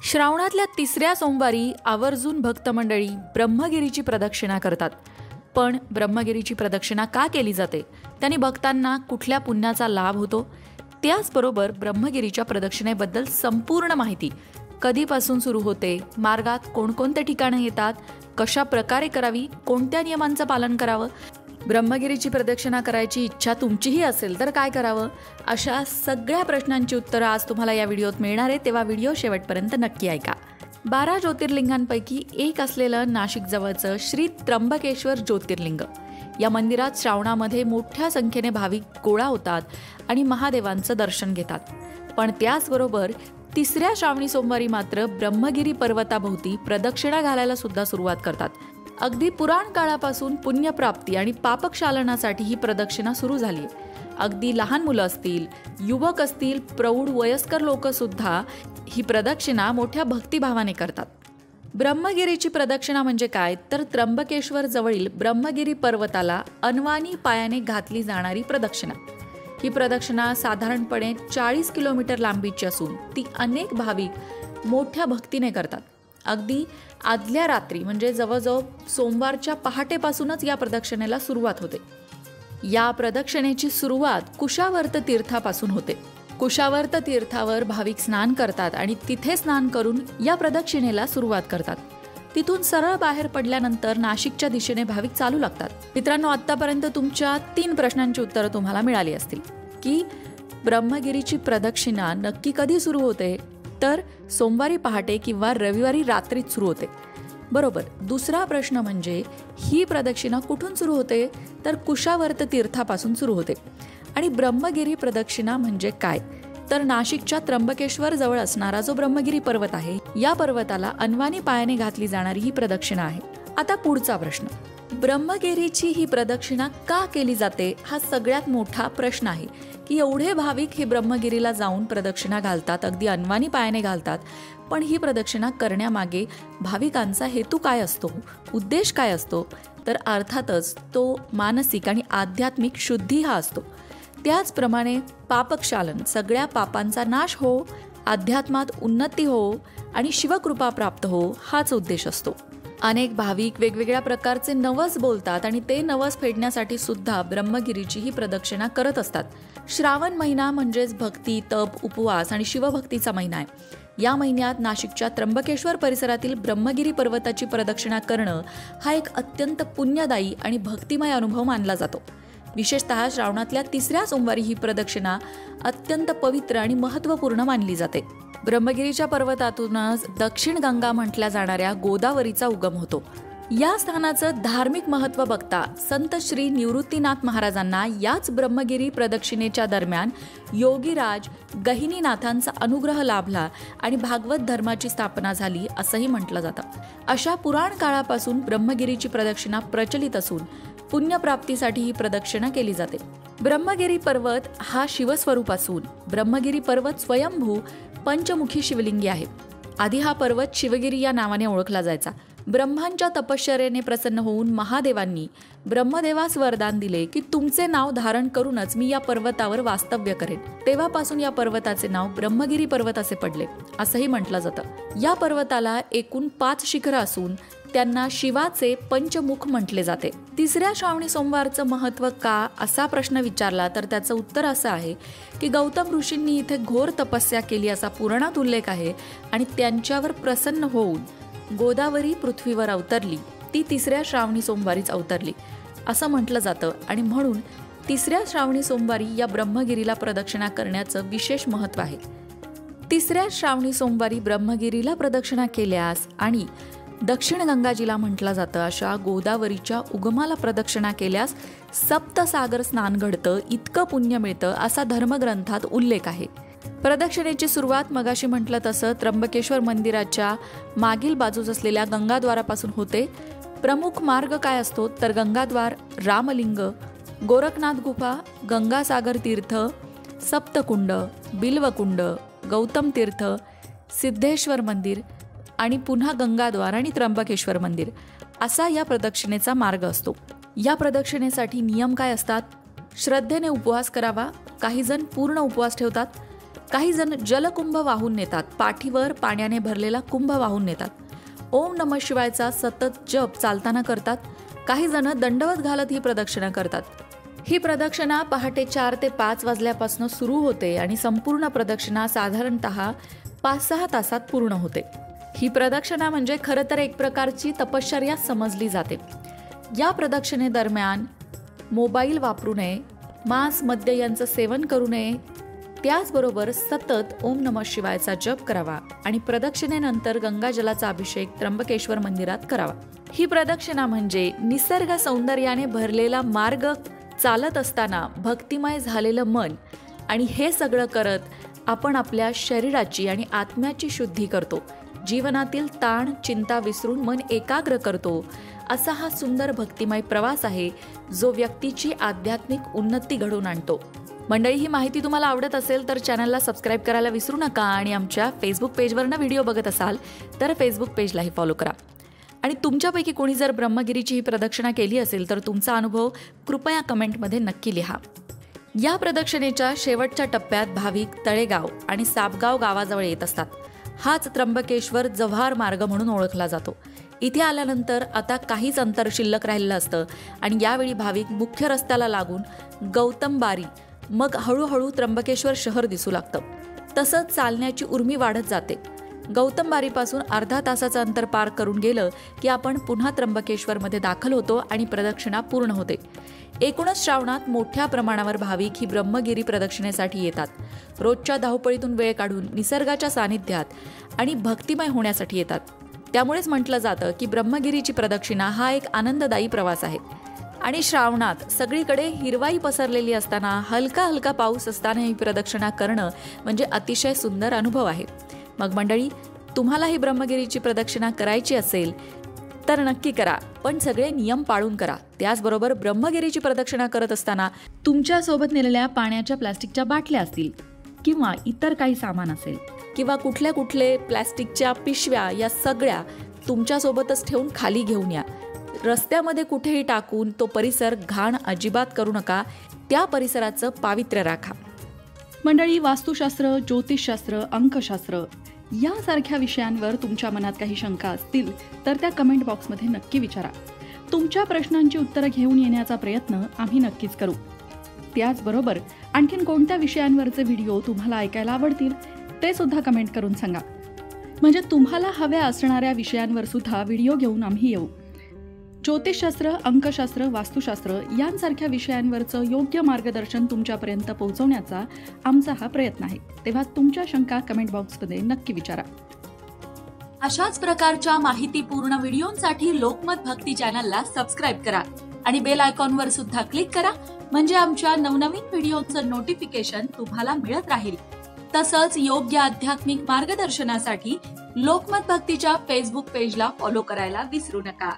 श्रावणातल्या तिसऱ्या सोमवारी आवर्जून भक्त मंडळी ब्रह्मगिरीची प्रदक्षिणा करतात. पण ब्रह्मगिरीची प्रदक्षिणा का केली जाते, त्याने भक्तांना कुठल्या पुण्याचा लाभ होतो, त्याचबरोबर ब्रह्मगिरीच्या प्रदक्षिणेबद्दल संपूर्ण माहिती, कधीपासून सुरू होते, मार्गात कोणकोणते ठिकाणं येतात, कशा प्रकारे करावी, कोणत्या नियमांचं पालन करावं, ब्रह्मगिरीची प्रदक्षिणा करायची इच्छा तुमचीही असेल तर काय करावं, अशा सगळ्या प्रश्नांची उत्तरं आज तुम्हाला या व्हिडिओत मिळणार आहे. तेव्हा व्हिडिओ शेवटपर्यंत नक्की ऐका. 12 ज्योतिर्लिंगांपैकी एक असलेलं नाशिकजवळचं श्री त्र्यंबकेश्वर ज्योतिर्लिंग या मंदिरात श्रावणामध्ये मोठ्या संख्येने भाविक गोळा होतात आणि महादेवांचं दर्शन घेतात. पण त्याचबरोबर तिसऱ्या श्रावणी सोमवारी मात्र ब्रह्मगिरी पर्वताभोवती प्रदक्षिणा घालायला सुद्धा सुरुवात करतात. अगदी पुराण काळापासून पुण्यप्राप्ती आणि पापक्षालनासाठी ही प्रदक्षिणा सुरू झाली आहे. अगदी लहान मुलं असतील, युवक असतील, प्रौढ वयस्कर लोक सुद्धा ही प्रदक्षिणा मोठ्या भक्तिभावाने करतात. ब्रह्मगिरीची प्रदक्षिणा म्हणजे काय, तर त्र्यंबकेश्वर जवळील ब्रह्मगिरी पर्वताला अनवाणी पायाने घातली जाणारी प्रदक्षिणा. ही प्रदक्षिणा साधारणपणे 40 किलोमीटर लांबीची असून ती अनेक भाविक मोठ्या भक्तीने करतात. अगदी आदल्या रात्री म्हणजे जवळजवळ सोमवारच्या पहाटेपासूनच या प्रदक्षिणेला सुरुवात होते. या प्रदक्षिणेची सुरुवात कुशावर्त तीर्थापासून होते. कुशावर्त तीर्थावर भाविक स्नान करतात आणि तिथे स्नान करून या प्रदक्षिणेला सुरुवात करतात. तिथून सरळ बाहेर पडल्यानंतर नाशिकच्या दिशेने भाविक चालू लागतात. मित्रांनो, आतापर्यंत तुमच्या 3 प्रश्नांची उत्तरं तुम्हाला मिळाली असतील की ब्रह्मगिरीची प्रदक्षिणा नक्की कधी सुरू होते, तर सोमवारी पहाटे किंवा रविवारी रात्रीत सुरू होते. बरोबर. दुसरा प्रश्न म्हणजे ही प्रदक्षिणा कुठून सुरू होते, तर कुशावर्त तीर्थापासून सुरू होते. आणि ब्रह्मगिरी प्रदक्षिणा म्हणजे काय, तर नाशिकच्या त्र्यंबकेश्वर जवळ असणारा जो ब्रह्मगिरी पर्वत आहे, या पर्वताला अनवाणी पायाने घातली जाणारी ही प्रदक्षिणा आहे. आता पुढचा प्रश्न, ब्रह्मगिरीची ही प्रदक्षिणा का केली जाते, हा सगळ्यात मोठा प्रश्न आहे की एवढे भाविक हे ब्रह्मगिरीला जाऊन प्रदक्षिणा घालतात, अगदी अनवाणी पायाने घालतात. पण ही प्रदक्षिणा करण्यामागे भाविकांचा हेतू काय असतो, उद्देश काय असतो, तर अर्थातच तो मानसिक आणि आध्यात्मिक शुद्धी हा असतो. त्याचप्रमाणे पापक्षालन, सगळ्या पापांचा नाश हो, अध्यात्मात उन्नती हो आणि शिवकृपा प्राप्त हो, हाच उद्देश असतो. अनेक भाविक वेगवेगळ्या प्रकारचे नवस बोलतात आणि ते नवस फेडण्यासाठी सुद्धा ब्रह्मगिरीची ही प्रदक्षिणा करत असतात. श्रावण महिना म्हणजेच भक्ती, तप, उपवास आणि शिवभक्तीचा महिना आहे. या महिन्यात नाशिकच्या त्र्यंबकेश्वर परिसरातील ब्रह्मगिरी पर्वताची प्रदक्षिणा करणं हा एक अत्यंत पुण्यदायी आणि भक्तिमय अनुभव मानला जातो. विशेषतः श्रावणातल्या तिसऱ्या सोमवारी ही प्रदक्षिणा अत्यंत पवित्र आणि महत्त्वपूर्ण मानली जाते. ब्रह्मगिरीच्या पर्वतातूनच दक्षिण गंगा म्हटल्या जाणाऱ्या गोदावरीचा उगम होतो. या स्थानाचं धार्मिक महत्त्व बघता संत श्री निवृत्तीनाथ महाराजांना याच ब्रह्मगिरी प्रदक्षिणेच्या दरम्यान योगीराज गहिनीनाथांचा अनुग्रह लाभला आणि भागवत धर्माची स्थापना झाली असंही म्हटलं जातं. अशा पुराण काळापासून ब्रह्मगिरीची प्रदक्षिणा प्रचलित असून पुण्यप्राप्तीसाठी ही प्रदक्षिणा केली जाते. ब्रह्मगिरी पर्वत हा शिवस्वरूप असून ब्रह्मगिरी पर्वत स्वयंभू पंचमुखी शिवलिंगी आहे. आधी हा पर्वत शिवगिरी या नावाने ओळखला जायचा. ब्रह्मांच्या तपश्चर्येने प्रसन्न होऊन महादेवांनी ब्रह्मदेवास वरदान दिले की तुमचे नाव धारण करूनच मी या पर्वतावर वास्तव्य करेन. तेव्हापासून या पर्वताचे नाव ब्रह्मगिरी पर्वत असे पडले असंही म्हटलं जातं. या पर्वताला एकूण 5 शिखरं असून त्यांना शिवाचे पंचमुख म्हटले जाते. तिसऱ्या श्रावणी सोमवारचं महत्त्व का, असा प्रश्न विचारला तर त्याचं उत्तर असं आहे की गौतम ऋषींनी इथे घोर तपस्या केली असा पुराणात उल्लेख आहे आणि त्यांच्यावर प्रसन्न होऊन गोदावरी पृथ्वीवर अवतरली. ती तिसऱ्या श्रावणी सोमवारीच अवतरली असं म्हटलं जातं आणि म्हणून तिसऱ्या श्रावणी सोमवारी या ब्रह्मगिरीला प्रदक्षिणा करण्याचं विशेष महत्त्व आहे. तिसऱ्या श्रावणी सोमवारी ब्रह्मगिरीला प्रदक्षिणा केल्यास आणि दक्षिण गंगाजीला म्हटलं जातं अशा गोदावरीच्या उगमाला प्रदक्षिणा केल्यास सप्तसागर स्नान घडतं, इतकं पुण्य मिळतं असा धर्मग्रंथात उल्लेख आहे. प्रदक्षिणेची सुरुवात मगाशी म्हटलं तसं त्र्यंबकेश्वर मंदिराच्या मागील बाजूस असलेल्या गंगाद्वारापासून होते. प्रमुख मार्ग काय असतो, तर गंगाद्वार, रामलिंग, गोरखनाथ गुफा, गंगासागर तीर्थ, सप्तकुंड, बिल्वकुंड, गौतम तीर्थ, सिद्धेश्वर मंदिर आणि पुन्हा गंगाद्वार आणि त्र्यंबकेश्वर मंदिर असा या प्रदक्षिणेचा मार्ग असतो. या प्रदक्षिणेसाठी नियम काय असतात, श्रद्धेने उपवास करावा. काही जण पूर्ण उपवास ठेवतात, काही जण जलकुंभ वाहून नेतात, पाठीवर पाण्याने भरलेला कुंभ वाहून नेतात. ओम नमः शिवायचा सतत जप चालताना करतात. काही जण दंडवत घालत ही प्रदक्षिणा करतात. ही प्रदक्षिणा पहाटे 4 ते 5 वाजल्यापासून सुरू होते आणि संपूर्ण प्रदक्षिणा साधारणतः 5-6 तासात पूर्ण होते. ही प्रदक्षिणा म्हणजे खरं तर एक प्रकारची तपश्चर्या समजली जाते. या प्रदक्षिणेदरम्यान मोबाईल वापरू नये, मांस मद्य यांचं सेवन करू नये. त्याचबरोबर सतत ओम नमः शिवायचा जप करावा आणि प्रदक्षिणेनंतर गंगाजलाचा अभिषेक त्र्यंबकेश्वर मंदिरात करावा. ही प्रदक्षिणा म्हणजे निसर्ग सौंदर्याने भरलेला मार्ग चालत असताना भक्तिमय झालेलं मन, आणि हे सगळं करत आपण आपल्या शरीराची आणि आत्म्याची शुद्धी करतो. जीवनातील ताण चिंता विसरून मन एकाग्र करतो. असा हा सुंदर भक्तिमय प्रवास आहे जो व्यक्तीची आध्यात्मिक उन्नती घडवून आणतो. मंडळी, ही माहिती तुम्हाला आवडत असेल तर चॅनलला सबस्क्राईब करायला विसरू नका आणि आमच्या फेसबुक पेजवरनं व्हिडिओ बघत असाल तर फेसबुक पेजलाही फॉलो करा. आणि तुमच्यापैकी कोणी जर ब्रह्मगिरीची ही प्रदक्षिणा केली असेल तर तुमचा अनुभव कृपया कमेंटमध्ये नक्की लिहा. या प्रदक्षिणेच्या शेवटच्या टप्प्यात भाविक तळेगाव आणि सापगाव गावाजवळ येत असतात. हाच त्र्यंबकेश्वर जव्हार मार्ग म्हणून ओळखला जातो. इथे आल्यानंतर आता काहीच अंतर शिल्लक राहिलेलं असतं आणि यावेळी भाविक मुख्य रस्त्याला लागून गौतमबारी, मग हळूहळू त्र्यंबकेश्वर शहर दिसू लागतं. तसंच चालण्याची उर्मी वाढत जाते. गौतमबारीपासून अर्धा तासाचं अंतर पार करून गेलं की आपण पुन्हा त्र्यंबकेश्वरमध्ये दाखल होतो आणि प्रदक्षिणा पूर्ण होते. एकूणच श्रावणात मोठ्या प्रमाणावर भाविक ही ब्रह्मगिरी प्रदक्षिणेसाठी येतात. रोजच्या धावपळीतून वेळ काढून निसर्गाच्या सानिध्यात आणि भक्तिमय होण्यासाठी येतात. त्यामुळेच म्हटलं जातं की ब्रह्मगिरीची प्रदक्षिणा हा एक आनंददायी प्रवास आहे. आणि श्रावणात सगळीकडे हिरवाई पसरलेली असताना हलका हलका पाऊस असताना ही प्रदक्षिणा करणं म्हणजे अतिशय सुंदर अनुभव आहे. मग मंडळी, तुम्हाला ही ब्रह्मगिरीची प्रदक्षिणा करायची असेल तर नक्की करा, पण सगळे नियम पाळून करा. त्याचबरोबर ब्रह्मगिरीची प्रदक्षिणा करत असताना तुमच्यासोबत नेलेल्या पाण्याच्या प्लास्टिकच्या बाटल्या असतील किंवा इतर काही सामान असेल किंवा कुठले प्लास्टिकच्या पिशव्या, या सगळ्या तुमच्यासोबतच ठेवून खाली घेऊन या. रस्त्यामध्ये कुठेही टाकून तो परिसर घाण अजिबात करू नका. त्या परिसराचं पावित्र्य राखा. मंडळी, वास्तुशास्त्र, ज्योतिषशास्त्र, अंकशास्त्र यासारख्या विषयांवर तुमच्या मनात काही शंका असतील तर त्या कमेंट बॉक्समध्ये नक्की विचारा. तुमच्या प्रश्नांची उत्तरं घेऊन येण्याचा प्रयत्न आम्ही नक्कीच करू. त्याचबरोबर आणखीन कोणत्या विषयांवरचे व्हिडिओ तुम्हाला ऐकायला आवडतील ते सुद्धा कमेंट करून सांगा. म्हणजे तुम्हाला हव्या असणाऱ्या विषयांवर सुद्धा व्हिडिओ घेऊन आम्ही येऊ. ज्योतिषशास्त्र, अंकशास्त्र, वास्तुशास्त्र यांसारख्या विषयांवरचं योग्य मार्गदर्शन तुमच्यापर्यंत पोहोचवण्याचा आमचा हा प्रयत्न आहे. तेव्हा तुमच्या शंका कमेंट बॉक्समध्ये नक्की विचारा. अशाच प्रकारच्या माहितीपूर्ण व्हिडिओंसाठी लोकमत भक्ती चॅनलला सबस्क्राईब करा आणि बेल आयकॉनवर सुद्धा क्लिक करा. म्हणजे आमच्या नवनवीन व्हिडिओचं नोटिफिकेशन तुम्हाला मिळत राहील. तसंच योग्य आध्यात्मिक मार्गदर्शनासाठी लोकमत भक्तीच्या फेसबुक पेजला फॉलो करायला विसरू नका.